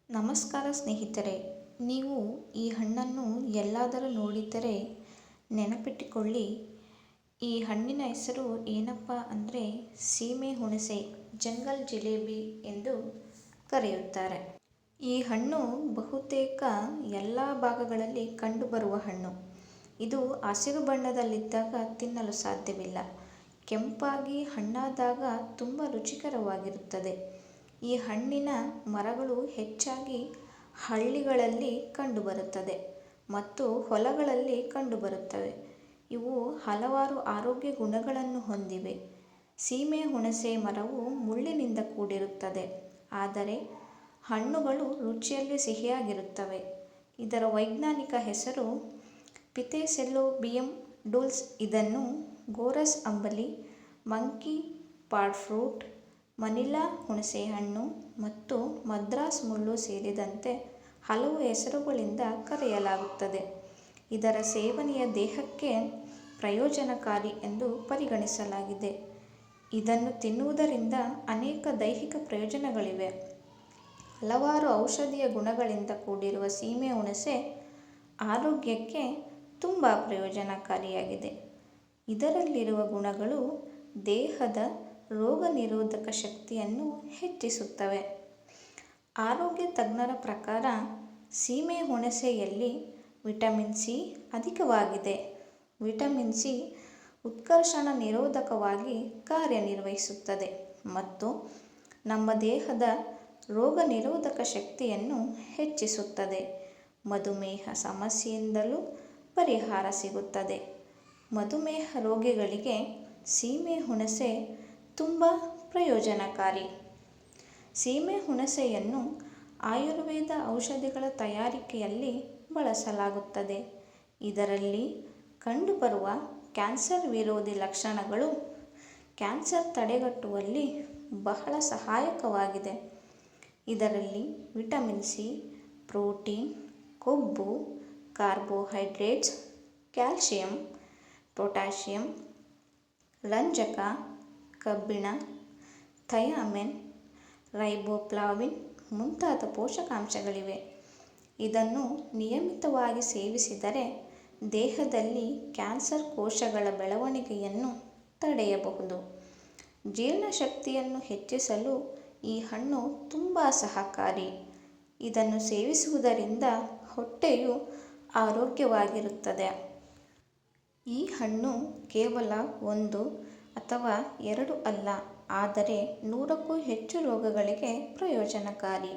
ನಮಸ್ಕಾರ ಸ್ನೇಹಿತರೆ, ನೀವು ಈ ಹಣ್ಣನ್ನು ಎಲ್ಲಾದರೂ ನೋಡಿದ್ದರೆ ನೆನಪಿಟ್ಟುಕೊಳ್ಳಿ. ಈ ಹಣ್ಣಿನ ಹೆಸರು ಏನಪ್ಪ ಅಂದರೆ ಸೀಮೆ ಹುಣಸೆ, ಜಂಗಲ್ ಜಿಲೇಬಿ ಎಂದು ಕರೆಯುತ್ತಾರೆ. ಈ ಹಣ್ಣು ಬಹುತೇಕ ಎಲ್ಲ ಭಾಗಗಳಲ್ಲಿ ಕಂಡುಬರುವ ಹಣ್ಣು. ಇದು ಹಸಿರು ಬಣ್ಣದಲ್ಲಿದ್ದಾಗ ತಿನ್ನಲು ಸಾಧ್ಯವಿಲ್ಲ. ಕೆಂಪಾಗಿ ಹಣ್ಣಾದಾಗ ತುಂಬ ರುಚಿಕರವಾಗಿರುತ್ತದೆ. ಈ ಹಣ್ಣಿನ ಮರಗಳು ಹೆಚ್ಚಾಗಿ ಹಳ್ಳಿಗಳಲ್ಲಿ ಕಂಡುಬರುತ್ತದೆ ಮತ್ತು ಹೊಲಗಳಲ್ಲಿ ಕಂಡುಬರುತ್ತವೆ. ಇವು ಹಲವಾರು ಆರೋಗ್ಯ ಗುಣಗಳನ್ನು ಹೊಂದಿವೆ. ಸೀಮೆ ಹುಣಸೆ ಮರವು ಮುಳ್ಳಿನಿಂದ ಕೂಡಿರುತ್ತದೆ, ಆದರೆ ಹಣ್ಣುಗಳು ರುಚಿಯಲ್ಲಿ ಸಿಹಿಯಾಗಿರುತ್ತವೆ. ಇದರ ವೈಜ್ಞಾನಿಕ ಹೆಸರು ಪಿಥೆಸೆಲ್ಲೋಬಿಯಂ ಡುಲ್ಸ್. ಇದನ್ನು ಗೋರಸ್ ಅಂಬಲಿ, ಮಂಕಿ ಪಾಡ್ ಫ್ರೂಟ್, ಮನಿಲಾ ಹುಣಸೆಹಣ್ಣು ಮತ್ತು ಮದ್ರಾಸ್ ಮುಳ್ಳು ಸೇರಿದಂತೆ ಹಲವು ಹೆಸರುಗಳಿಂದ ಕರೆಯಲಾಗುತ್ತದೆ. ಇದರ ಸೇವನೆಯ ದೇಹಕ್ಕೆ ಪ್ರಯೋಜನಕಾರಿ ಎಂದು ಪರಿಗಣಿಸಲಾಗಿದೆ. ಇದನ್ನು ತಿನ್ನುವುದರಿಂದ ಅನೇಕ ದೈಹಿಕ ಪ್ರಯೋಜನಗಳಿವೆ. ಹಲವಾರು ಔಷಧೀಯ ಗುಣಗಳಿಂದ ಕೂಡಿರುವ ಸೀಮೆ ಹುಣಸೆ ಆರೋಗ್ಯಕ್ಕೆ ತುಂಬ ಪ್ರಯೋಜನಕಾರಿಯಾಗಿದೆ. ಇದರಲ್ಲಿರುವ ಗುಣಗಳು ದೇಹದ ರೋಗನಿರೋಧಕ ಶಕ್ತಿಯನ್ನು ಹೆಚ್ಚಿಸುತ್ತವೆ. ಆರೋಗ್ಯ ತಜ್ಞರ ಪ್ರಕಾರ ಸೀಮೆ ಹುಣಸೆಯಲ್ಲಿ ವಿಟಮಿನ್ ಸಿ ಅಧಿಕವಾಗಿದೆ. ವಿಟಮಿನ್ ಸಿ ಉತ್ಕರ್ಷಣ ನಿರೋಧಕವಾಗಿ ಕಾರ್ಯನಿರ್ವಹಿಸುತ್ತದೆ ಮತ್ತು ನಮ್ಮ ದೇಹದ ರೋಗನಿರೋಧಕ ಶಕ್ತಿಯನ್ನು ಹೆಚ್ಚಿಸುತ್ತದೆ. ಮಧುಮೇಹ ಸಮಸ್ಯೆಯಿಂದಲೂ ಪರಿಹಾರ ಸಿಗುತ್ತದೆ. ಮಧುಮೇಹ ರೋಗಿಗಳಿಗೆ ಸೀಮೆ ಹುಣಸೆ ತುಂಬ ಪ್ರಯೋಜನಕಾರಿ. ಸೀಮೆ ಹುಣಸೆಯನ್ನು ಆಯುರ್ವೇದ ಔಷಧಿಗಳ ತಯಾರಿಕೆಯಲ್ಲಿ ಬಳಸಲಾಗುತ್ತದೆ. ಇದರಲ್ಲಿ ಕಂಡುಬರುವ ಕ್ಯಾನ್ಸರ್ ವಿರೋಧಿ ಲಕ್ಷಣಗಳು ಕ್ಯಾನ್ಸರ್ ತಡೆಗಟ್ಟುವಲ್ಲಿ ಬಹಳ ಸಹಾಯಕವಾಗಿದೆ. ಇದರಲ್ಲಿ ವಿಟಮಿನ್ ಸಿ, ಪ್ರೋಟೀನ್, ಕೊಬ್ಬು, ಕಾರ್ಬೋಹೈಡ್ರೇಟ್ಸ್, ಕ್ಯಾಲ್ಸಿಯಂ, ಪೊಟ್ಯಾಷಿಯಂ, ರಂಜಕ, ಕಬ್ಬಿಣ, ಥಯಾಮಿನ್, ರೈಬೋಫ್ಲಾವಿನ್ ಮುಂತಾದ ಪೋಷಕಾಂಶಗಳಿವೆ. ಇದನ್ನು ನಿಯಮಿತವಾಗಿ ಸೇವಿಸಿದರೆ ದೇಹದಲ್ಲಿ ಕ್ಯಾನ್ಸರ್ ಕೋಶಗಳ ಬೆಳವಣಿಗೆಯನ್ನು ತಡೆಯಬಹುದು. ಜೀರ್ಣಶಕ್ತಿಯನ್ನು ಹೆಚ್ಚಿಸಲು ಈ ಹಣ್ಣು ತುಂಬ ಸಹಕಾರಿ. ಇದನ್ನು ಸೇವಿಸುವುದರಿಂದ ಹೊಟ್ಟೆಯು ಆರೋಗ್ಯವಾಗಿರುತ್ತದೆ. ಈ ಹಣ್ಣು ಕೇವಲ 1 ಅಥವಾ 2 ಅಲ್ಲ, ಆದರೆ 100ಕ್ಕೂ ಹೆಚ್ಚು ರೋಗಗಳಿಗೆ ಪ್ರಯೋಜನಕಾರಿ.